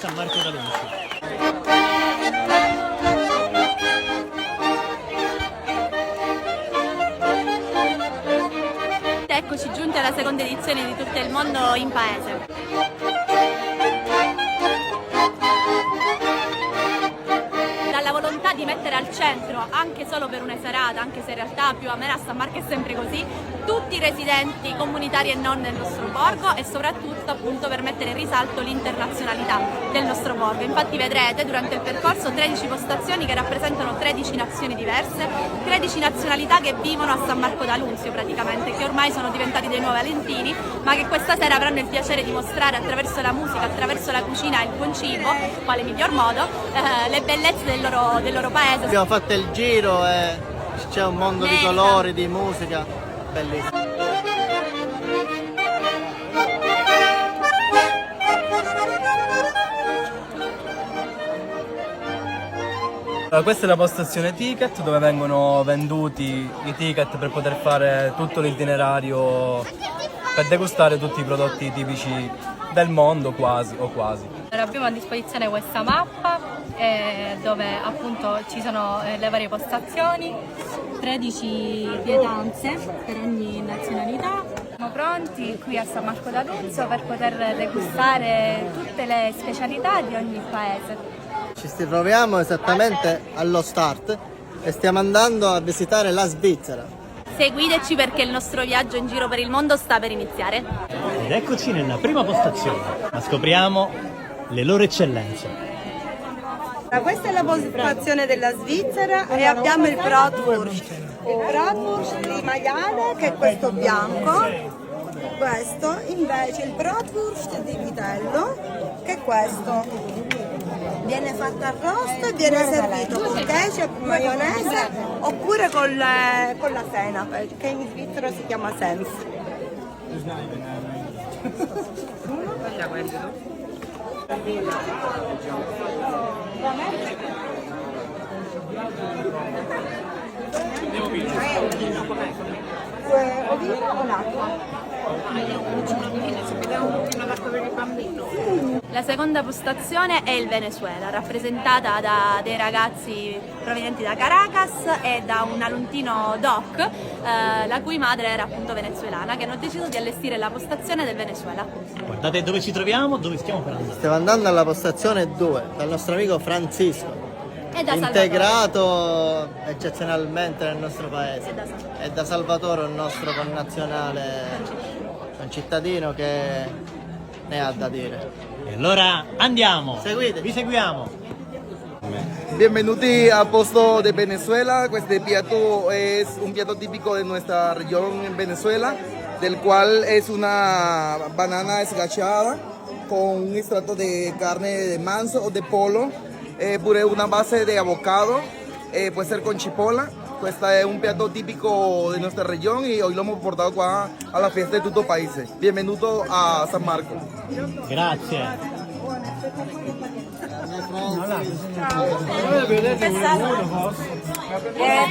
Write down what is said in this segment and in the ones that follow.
San Marco d'Alunzio. Eccoci giunti alla seconda edizione di Tutto il Mondo in Paese. Dalla volontà di mettere al centro, anche solo per una serata, anche se in realtà più a me a San Marco è sempre così, tutti i residenti comunitari e non del nostro borgo e soprattutto appunto per mettere in risalto l'internazionalità del nostro borgo. Infatti vedrete durante il percorso 13 postazioni che rappresentano 13 nazioni diverse, 13 nazionalità che vivono a San Marco d'Alunzio praticamente, che ormai sono diventati dei nuovi alentini, ma che questa sera avranno il piacere di mostrare attraverso la musica, attraverso la cucina e il buon cibo, quale miglior modo, le bellezze del loro paese. Abbiamo fatto il giro e c'è un mondo di colori, di musica, bellissimo. Questa è la postazione ticket dove vengono venduti i ticket per poter fare tutto l'itinerario per degustare tutti i prodotti tipici del mondo, quasi o quasi. Abbiamo a disposizione questa mappa dove appunto ci sono le varie postazioni, 13 pietanze per ogni nazionalità. Siamo pronti qui a San Marco d'Alunzio per poter degustare tutte le specialità di ogni paese. Ci troviamo esattamente allo start e stiamo andando a visitare la Svizzera. Seguiteci perché il nostro viaggio in giro per il mondo sta per iniziare. Ed eccoci nella prima postazione, ma scopriamo le loro eccellenze. Questa è la postazione della Svizzera e abbiamo il Bratwurst. Il Bratwurst di maiale, che è questo bianco. Questo invece il Bratwurst di vitello, che è questo. Viene fatto arrosto e viene servito con ketchup, maionese oppure con la senape, che in Svizzera si chiama Senf. Ovino o l'acqua? La seconda postazione è il Venezuela, rappresentata da dei ragazzi provenienti da Caracas e da un aluntino doc, la cui madre era appunto venezuelana, che hanno deciso di allestire la postazione del Venezuela. Guardate dove ci troviamo, dove stiamo per andare. Stiamo andando alla postazione 2 dal nostro amico Francisco, E da integrato eccezionalmente nel nostro paese. E da Salvatore. E da Salvatore, un nostro connazionale, un cittadino che ne ha da dire. E allora andiamo, Seguite. vi seguiamo. Bienvenuti a Posto de Venezuela. Este plato es un plato típico de nuestra región en Venezuela, del cual es una banana escachada con un extracto de carne de manso o de polo, puré una base de avocado, puede ser con chipola. Questo è un piatto tipico di nostra regione e hoy lo hemos portato qua alla fiesta de tutto paese. Bienvenuto a San Marco. Grazie.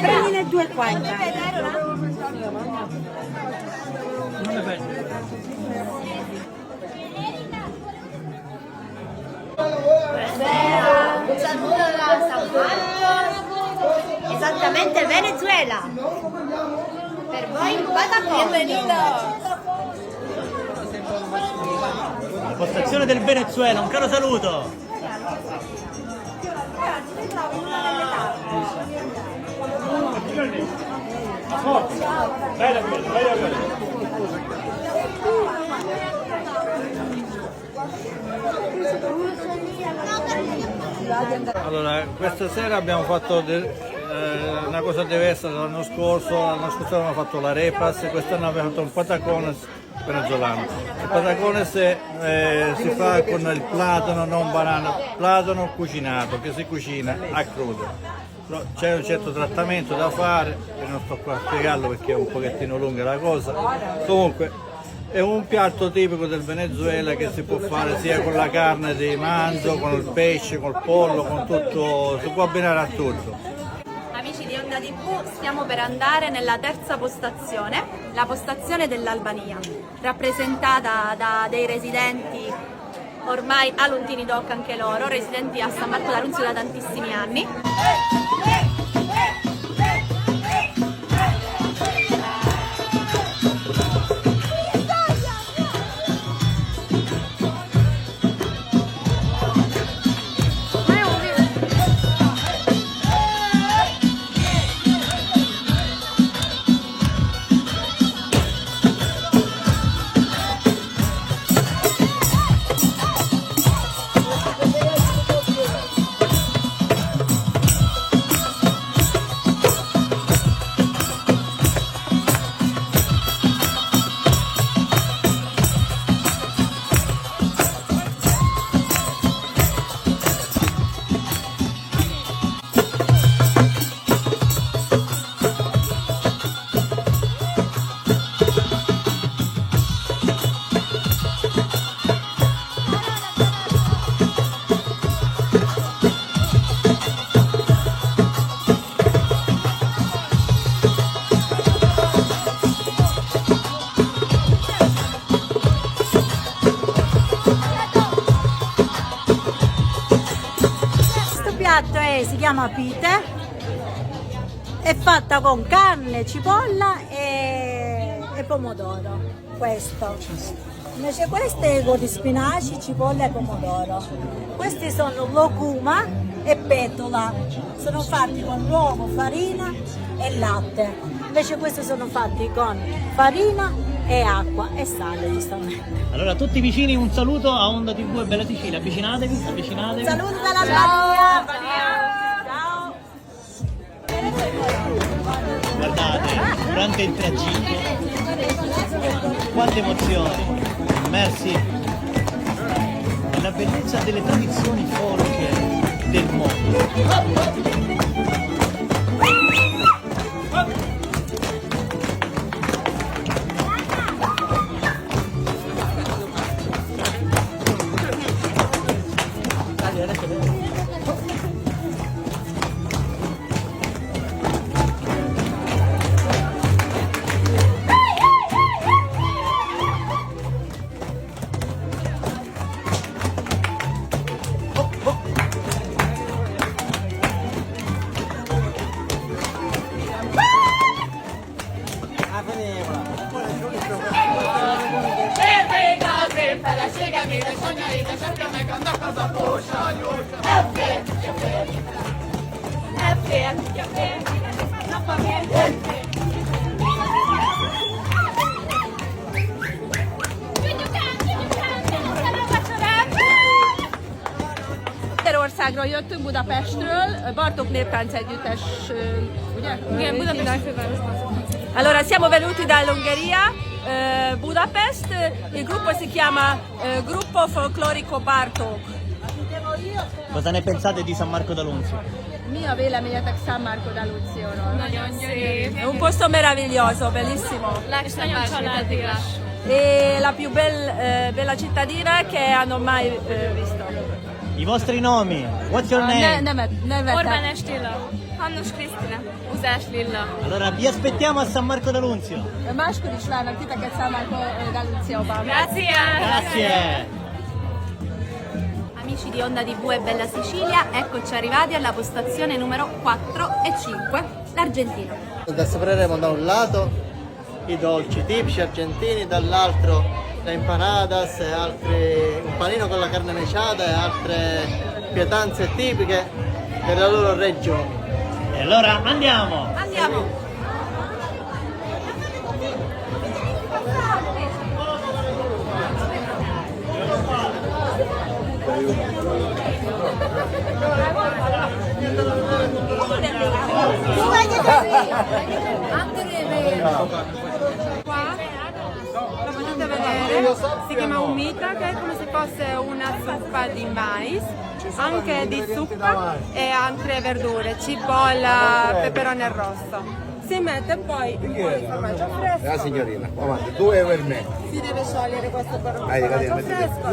Prendine 2,40. Un saluto da San Marco, esattamente Venezuela. Per voi in Patagón. Bienvenido. La postazione del Venezuela, un caro saluto. Allora, questa sera abbiamo fatto una cosa diversa dall'anno scorso. L'anno scorso abbiamo fatto la repas e quest'anno abbiamo fatto un patacones venezolano. Il patacones si fa con il platano, non banana, platano cucinato, che si cucina a crudo. C'è un certo trattamento da fare, e non sto qua a spiegarlo perché è un pochettino lunga la cosa. Comunque è un piatto tipico del Venezuela che si può fare sia con la carne di manzo, con il pesce, col pollo, con tutto, si può abbinare a tutto. Amici di Onda TV, stiamo per andare nella terza postazione, la postazione dell'Albania, rappresentata da dei residenti ormai Aluntini Doc anche loro, residenti a San Marco d'Alunzio da tantissimi anni. Si chiama pite, è fatta con carne, cipolla e pomodoro. Questo. Invece questo è con spinaci, cipolla e pomodoro. Questi sono locuma e petola. Sono fatti con l'uovo, farina e latte. Invece questi sono fatti con farina e acqua e sale, giustamente. Allora tutti vicini, un saluto a Onda TV e Bella Sicilia. Avvicinatevi, avvicinatevi. Saluto dall'Albania! Guardate, durante il tragitto, quante emozioni, immersi nella bellezza delle tradizioni folk del mondo. Magyarországról jöttünk, Budapestről, Bartók Néptánc Együttes, ugye? Igen, Budapest. Allora, siamo venuti dall'Ungheria, Budapest, il gruppo si chiama Gruppo Folklorico Bartók. Cosa ne pensate di San Marco d'Alunzio? Mi a véleményetek San Marco d'Alunzioról? Nagyon szép. È un posto meraviglioso, bellissimo. Nagyon családias. E la più bella cittadina che hanno mai visto. I vostri nomi? What's your name? Nevetek. Orbán Estilla, Hannus Krisztina, Uzás Lilla. Allora vi aspettiamo a San Marco d'Alunzio. Máskor is várnak titeket San Marco d'Alunzioban. Grazie! Grazie! Amici di Onda TV e Bella Sicilia, eccoci arrivati alla postazione numero 4 e 5, l'Argentina. Assaporeremo da un lato i dolci tipici argentini, dall'altro le empanadas e altri, un panino con la carne meciata e altre pietanze tipiche della loro regione. E allora andiamo! Andiamo! Qua lo potete vedere, si chiama humita, che è come se fosse una zuppa di mais, anche di zucca e altre verdure, cipolla, peperone rosso. Si mette poi un po' di formaggio fresco. La signorina, avanti, 2 per me. Si deve sciogliere questo formaggio fresco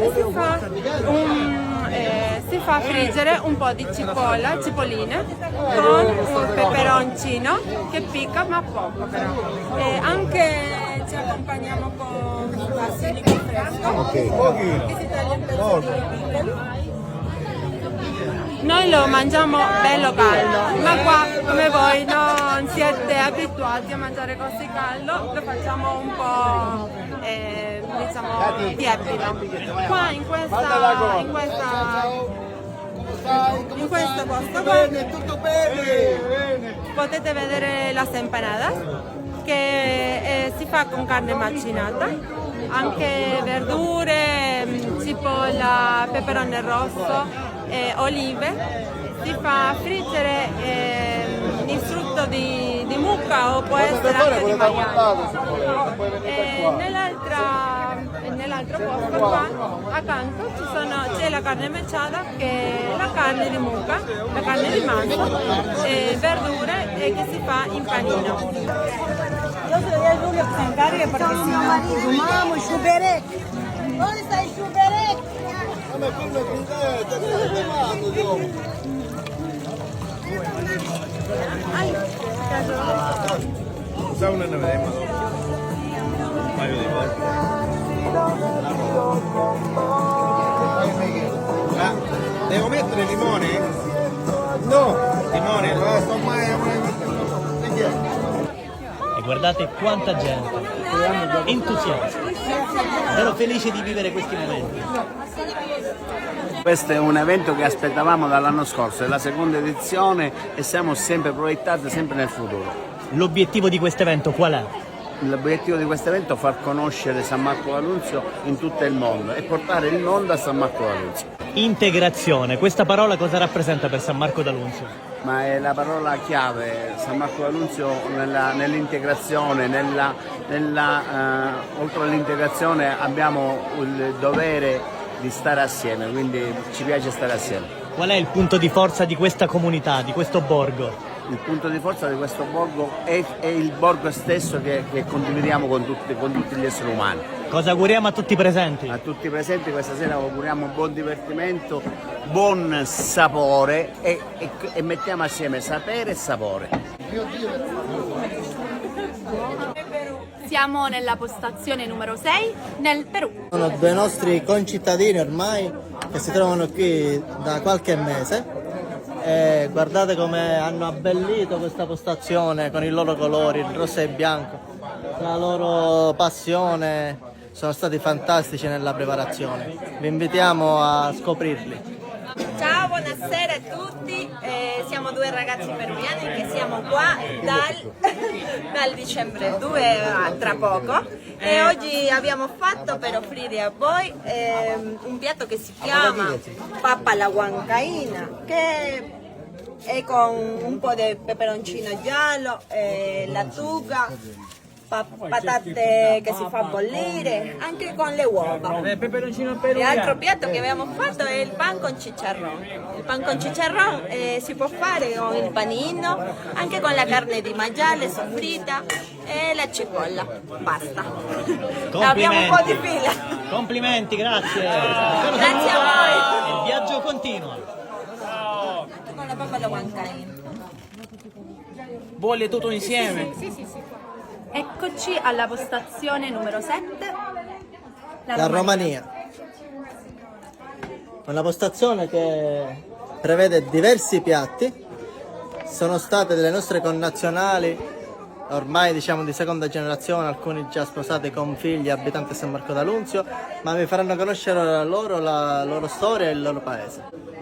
e si fa friggere un po' di cipolline con un peperoncino che picca ma poco però. E anche e ci accompagniamo con basilico fresco che si taglia in pezzettini piccoli. Noi lo mangiamo bello caldo, ma qua come voi non siete abituati a mangiare così caldo, lo facciamo un po' diciamo tiepido. Qua in questo posto qua potete vedere las empanadas che si fa con carne macinata, anche verdure, cipolla, peperone rosso, olive. Si fa friggere in frutto di mucca o può essere anche di maiale. Nell'altro posto qua accanto c'è la carne mechada, che è la carne di mucca, la carne di manzo, verdure che si fa in panino. Io sono Giulio che si incarica perché mio marito, mamma, sciuberec. Dove stai sciuberec? Sauna ne vedremo un paio di volte. Ah, devo mettere limone? No, limone, non sto mai a E guardate quanta gente, entusiasta, davvero felice di vivere questi momenti. Questo è un evento che aspettavamo dall'anno scorso, è la seconda edizione e siamo sempre proiettati sempre nel futuro. L'obiettivo di questo evento qual è? L'obiettivo di questo evento è far conoscere San Marco d'Alunzio in tutto il mondo e portare il mondo a San Marco d'Alunzio. Integrazione, questa parola cosa rappresenta per San Marco d'Alunzio? Ma è la parola chiave. San Marco d'Alunzio nell'integrazione, oltre all'integrazione abbiamo il dovere di stare assieme, quindi ci piace stare assieme. Qual è il punto di forza di questa comunità, di questo borgo? Il punto di forza di questo borgo è il borgo stesso che condividiamo con tutti gli esseri umani. Cosa auguriamo a tutti i presenti? A tutti i presenti questa sera auguriamo buon divertimento, buon sapore e mettiamo assieme sapere e sapore. Siamo nella postazione numero 6 nel Perù. Sono due nostri concittadini ormai che si trovano qui da qualche mese e guardate come hanno abbellito questa postazione con i loro colori, il rosa e il bianco, la loro passione, sono stati fantastici nella preparazione. Vi invitiamo a scoprirli. Ciao, buonasera a tutti, siamo due ragazzi peruviani che siamo qua dal dicembre 2 tra poco e oggi abbiamo fatto per offrire a voi un piatto che si chiama papa alla huancaína, che è con un po' di peperoncino giallo, lattuga, patate che si fa bollire, anche con le uova. L'altro piatto che abbiamo fatto è il pan con chicharrón. Il pan con chicharrón si può fare con il panino, anche con la carne di maiale soffritta e la cipolla. Basta. Abbiamo un po' di fila. Complimenti, grazie. Grazie a voi. Il viaggio continua. Con la papa alla huancaína. Bolle tutto insieme. Sì. Eccoci alla postazione numero 7, La Romania. Una postazione che prevede diversi piatti, sono state delle nostre connazionali, ormai diciamo di seconda generazione, alcuni già sposati con figli abitanti a San Marco d'Alunzio, ma vi faranno conoscere la loro storia e il loro paese.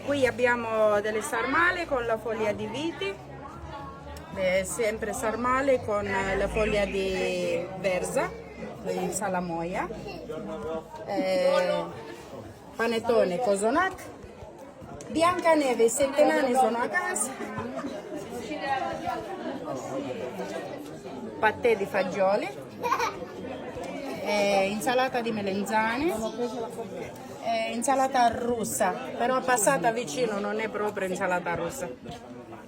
Qui abbiamo delle sarmale con la foglia di viti, sempre sarmale con la foglia di verza, in salamoia, panettone cosonac, Biancaneve e 7 nani sono a casa, patè di fagioli, insalata di melenzane, insalata russa, però passata vicino non è proprio insalata russa,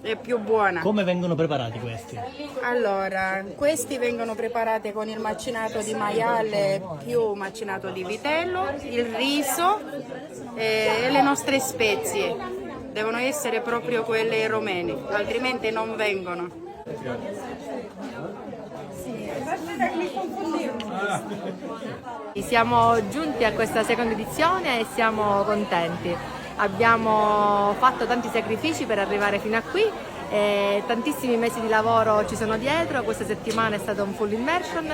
è più buona. Come vengono preparati questi? Allora, questi vengono preparati con il macinato di maiale più macinato di vitello, il riso, e le nostre spezie. Devono essere proprio quelle romene, altrimenti non vengono. Siamo giunti a questa seconda edizione e siamo contenti. Abbiamo fatto tanti sacrifici per arrivare fino a qui, tantissimi mesi di lavoro ci sono dietro, questa settimana è stato un full immersion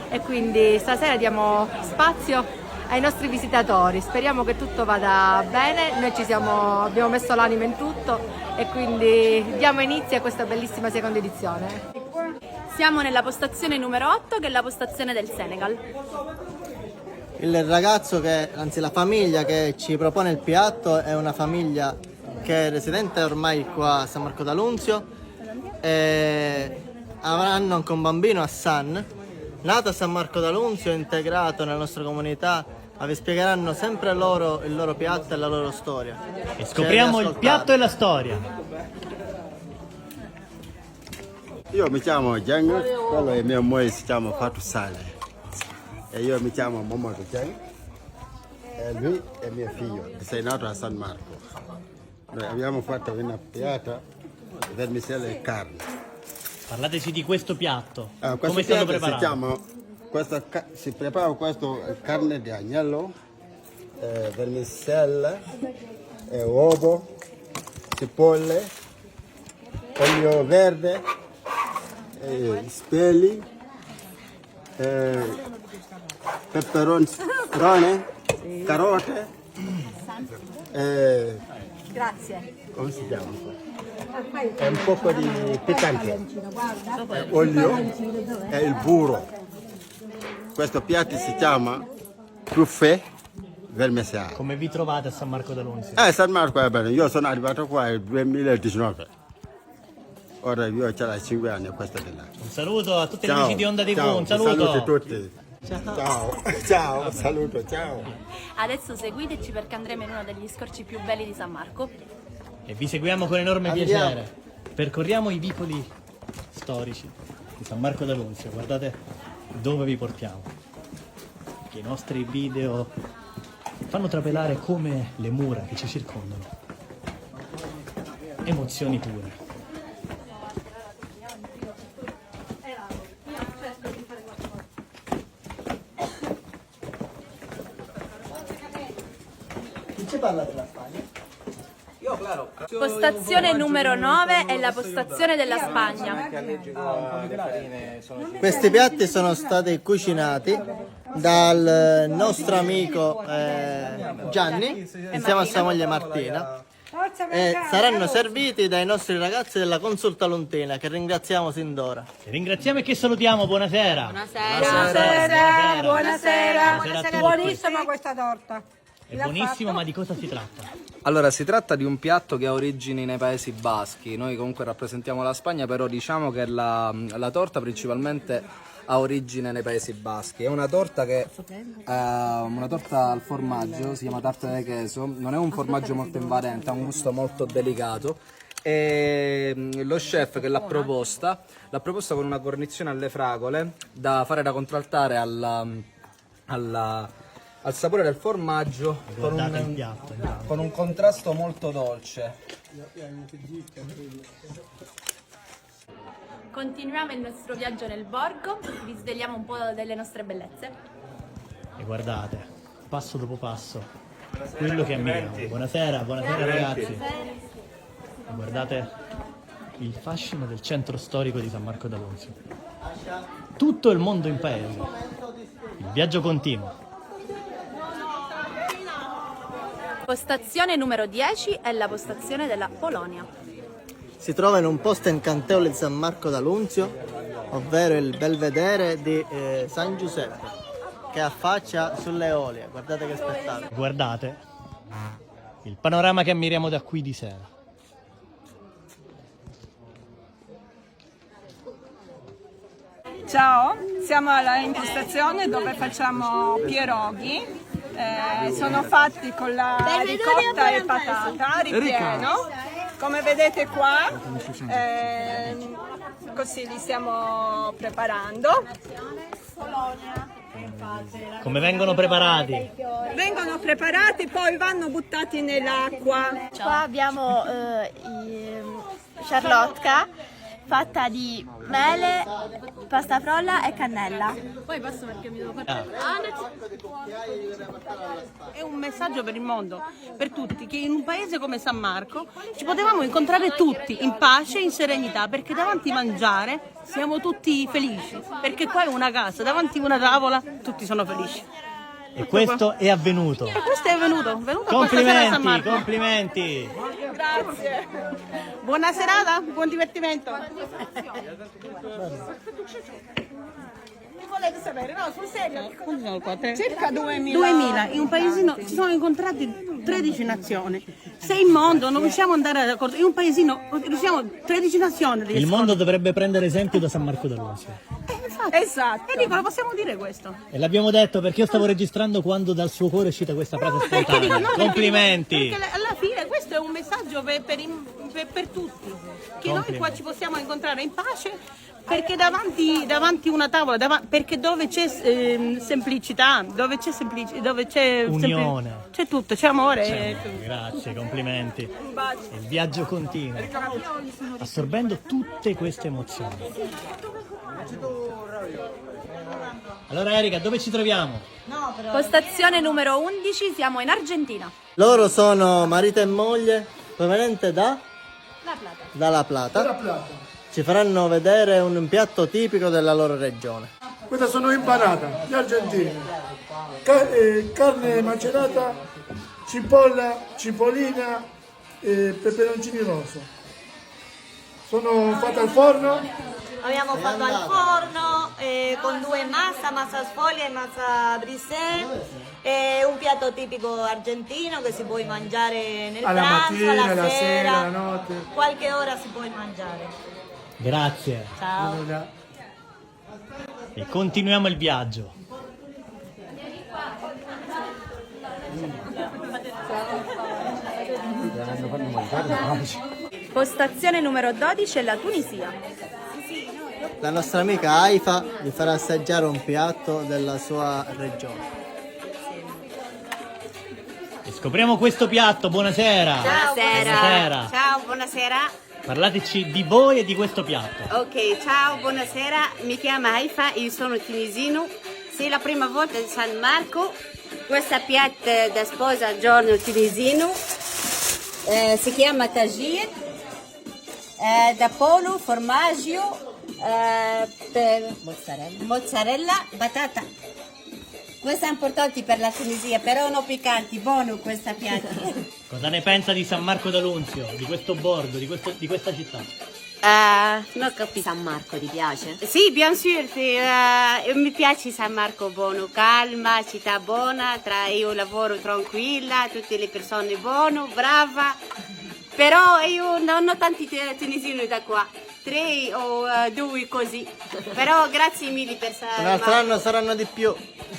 e quindi stasera diamo spazio ai nostri visitatori. Speriamo che tutto vada bene, noi abbiamo messo l'anima in tutto e quindi diamo inizio a questa bellissima seconda edizione. Siamo nella postazione numero 8, che è la postazione del Senegal. Il ragazzo anzi la famiglia che ci propone il piatto è una famiglia che è residente ormai qua a San Marco d'Alunzio e avranno anche un bambino, Hassan, nato a San Marco d'Alunzio, integrato nella nostra comunità, ma vi spiegheranno sempre loro il loro piatto e la loro storia. E scopriamo il piatto e la storia. Io mi chiamo Jang, quello è mio moglie, si chiama Fatou Saleh. E io mi chiamo Mamadou Jang e lui è mio figlio, sei nato a San Marco. Noi abbiamo fatto una piatta vermicelli e carne. Parlateci di questo piatto. Questo come è stato piatto preparato? si prepara questo carne di agnello, vermicelli, uovo, cipolle, olio verde, speli, peperoni, carote, Grazie. come si chiama? E un po' di piccante, olio e il burro. Questo piatto si chiama truffé vermicelli. Come vi trovate a San Marco d'Alunzio? San Marco è bene, io sono arrivato qua nel 2019. Ora io ho 5 anni, questo di là. Un saluto a tutti gli Ciao, amici di Onda TV, ciao, un saluto. Saluto a tutti. Ciao, ciao, saluto, ciao. Adesso seguiteci perché andremo in uno degli scorci più belli di San Marco. E vi seguiamo con enorme Andiamo. piacere. Percorriamo i vicoli storici di San Marco d'Alunzio. Guardate dove vi portiamo. Che i nostri video fanno trapelare come le mura che ci circondano. Emozioni pure. Chi ci parla della Spagna? Postazione numero 9 è la postazione della Spagna. Questi piatti sono stati cucinati dal nostro amico Gianni insieme a sua moglie Martina e saranno serviti dai nostri ragazzi della Consulta Luntina che ringraziamo sin d'ora. Che ringraziamo e che salutiamo. Buonasera. Buonasera. Buonasera a tutti. Buonissima questa torta. È buonissimo, ma di cosa si tratta? Allora, si tratta di un piatto che ha origini nei Paesi Baschi. Noi comunque rappresentiamo la Spagna, però diciamo che la torta principalmente ha origine nei Paesi Baschi. È una torta che una torta al formaggio, si chiama tarta de queso, non è un formaggio molto invadente, ha un gusto molto delicato. E lo chef che l'ha proposta con una guarnizione alle fragole da fare da contraltare al sapore del formaggio Guardate il piatto. con un contrasto molto dolce. Continuiamo il nostro viaggio nel borgo, vi svegliamo un po' delle nostre bellezze. E guardate, passo dopo passo, quello che ammiriamo. Buonasera ragazzi. E guardate il fascino del centro storico di San Marco d'Alunzio. Tutto il mondo in paese. Il viaggio continua. Postazione numero 10 è la postazione della Polonia. Si trova in un posto incantevole di San Marco d'Alunzio, ovvero il belvedere di San Giuseppe, che affaccia sulle Eolie. Guardate che spettacolo. Guardate il panorama che ammiriamo da qui di sera. Ciao, siamo alla impostazione dove facciamo pieroghi. Sono fatti con la ricotta e patata, ripieno. Come vedete qua, così li stiamo preparando. Come vengono preparati? Vengono preparati, poi vanno buttati nell'acqua. Qua abbiamo sciarlotka fatta di mele, pasta frolla e cannella. Poi passo perché mi devo fare. È un messaggio per il mondo, per tutti, che in un paese come San Marco ci potevamo incontrare tutti in pace e in serenità, perché davanti a mangiare siamo tutti felici, perché qua è una casa, davanti a una tavola tutti sono felici. E questo è avvenuto. E questo è avvenuto questa sera a San Complimenti, Marco. complimenti. Grazie. Buona serata, buon divertimento. Che volete sapere? No, sul serio. Quanti sono qua? Circa 2000. 2000. In un paesino ci sono incontrati 13 nazioni. Se in mondo non riusciamo ad andare d'accordo, in un paesino riusciamo 13 nazioni. Il mondo dovrebbe prendere esempio da San Marco d'Alunzio. Esatto. E dico, lo possiamo dire questo. E l'abbiamo detto perché io stavo registrando quando dal suo cuore è uscita questa frase spontanea. Complimenti. Perché alla fine questo è un messaggio per tutti, che noi qua ci possiamo incontrare in pace, perché davanti una tavola, perché dove c'è semplicità, dove c'è Unione. c'è tutto, c'è amore. Grazie, complimenti. E il viaggio continua, assorbendo tutte queste emozioni. Allora Erika, dove ci troviamo? Postazione numero 11, siamo in Argentina. Loro sono marito e moglie, provenienti La Plata. dalla Plata. Ci faranno vedere un piatto tipico della loro regione. Questa sono impanata, gli argentini. Carne macerata, cipolla, cipollina e peperoncini rosso. Sono fatte al forno. Abbiamo fatto al forno con due massa sfoglia e massa brisée, un piatto tipico argentino che si può mangiare nel Alla pranzo, mattina, alla alla sera, sera, alla notte. qualche ora si può mangiare. Grazie. Ciao. E continuiamo il viaggio. Postazione numero 12 è la Tunisia. La nostra amica Haifa vi farà assaggiare un piatto della sua regione. E scopriamo questo piatto, buonasera. Buonasera. Ciao, buonasera. Parlateci di voi e di questo piatto. Ok, ciao, buonasera. Mi chiamo Haifa, io sono tunisino. Sì, la prima volta di San Marco. Questo piatto da sposa al giorno tunisino si chiama tagine, da pollo, formaggio, mozzarella, batata. Questi è importante per la Tunisia, però non piccanti, buono questo piatto. Cosa ne pensa di San Marco d'Alunzio, di questo borgo, di questa città? Non capisco. San Marco ti piace? Sì, bien sûr, sì, mi piace San Marco, buono, calma, città buona, io lavoro tranquilla, tutte le persone buone, brava, però io non ho tanti tunisini da qua, 3 o 2 così, però grazie mille per Un altro anno saranno di più.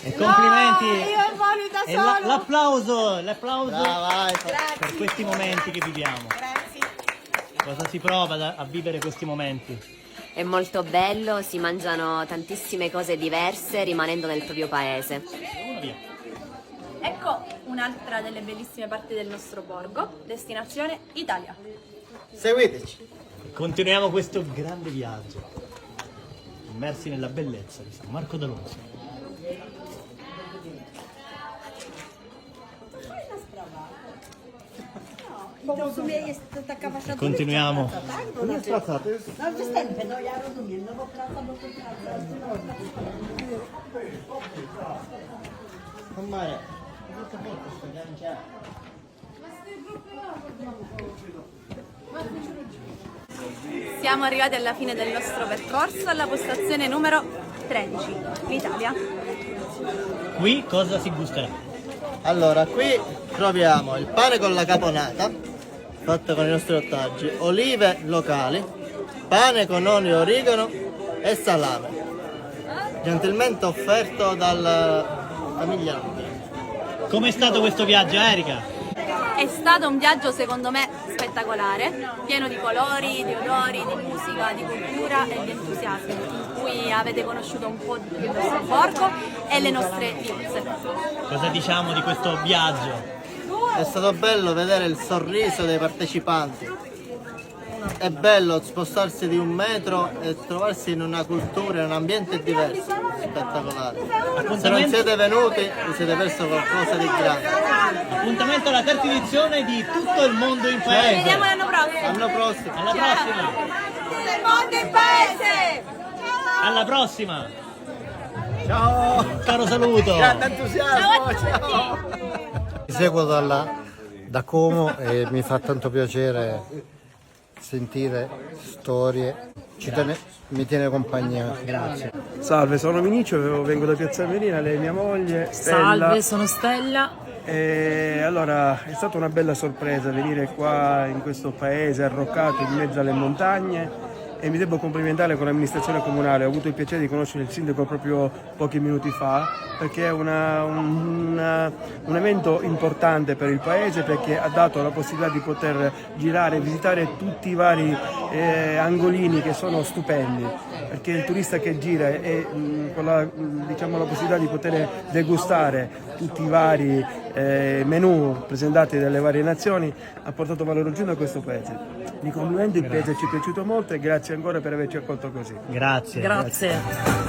E complimenti. No, io voglio da E solo. l'applauso Brava, per questi momenti che viviamo. Grazie. Cosa si prova a vivere questi momenti? È molto bello, si mangiano tantissime cose diverse rimanendo nel proprio paese. Ecco un'altra delle bellissime parti del nostro borgo, destinazione Italia. Seguiteci. Continuiamo questo grande viaggio, immersi nella bellezza di San Marco d'Alunzio. E continuiamo. Siamo arrivati alla fine del nostro percorso, alla postazione numero 13, l'Italia. Qui cosa si gusterà? Allora, qui troviamo il pane con la caponata, fatto con i nostri ortaggi, olive locali, pane con olio, origano e salame, gentilmente offerto dalla famiglia Lombardi. Com'è stato questo viaggio, Erika? È stato un viaggio secondo me spettacolare, pieno di colori, di odori, di musica, di cultura e di entusiasmo, in cui avete conosciuto un po' del nostro borgo e le nostre viuzze. Cosa diciamo di questo viaggio? È stato bello vedere il sorriso dei partecipanti. È bello spostarsi di 1 metro e trovarsi in una cultura, in un ambiente diverso, spettacolare. Se non siete venuti, vi siete perso qualcosa di grande. Appuntamento alla terza edizione di Tutto il mondo in paese. Ci vediamo l'anno prossimo. L'anno prossimo. Alla prossima. Tutto il mondo in paese! Alla prossima. Ciao. Un caro saluto. Grande entusiasmo. Ciao. Vi seguo da Como e mi fa tanto piacere sentire storie, mi tiene compagnia. Grazie. Salve, sono Vinicio, vengo da Piazza Merina, lei è mia moglie. Stella. Salve, sono Stella. E allora è stata una bella sorpresa venire qua in questo paese arroccato in mezzo alle montagne e mi devo complimentare con l'amministrazione comunale. Ho avuto il piacere di conoscere il sindaco proprio pochi minuti fa, perché è un evento importante per il paese, perché ha dato la possibilità di poter girare e visitare tutti i vari angolini che sono stupendi, perché il turista che gira e con la possibilità di poter degustare tutti i vari menù presentati dalle varie nazioni ha portato valore aggiunto a questo paese. Mi complimento, il paese ci è piaciuto molto e grazie ancora per averci accolto così. Grazie. Grazie.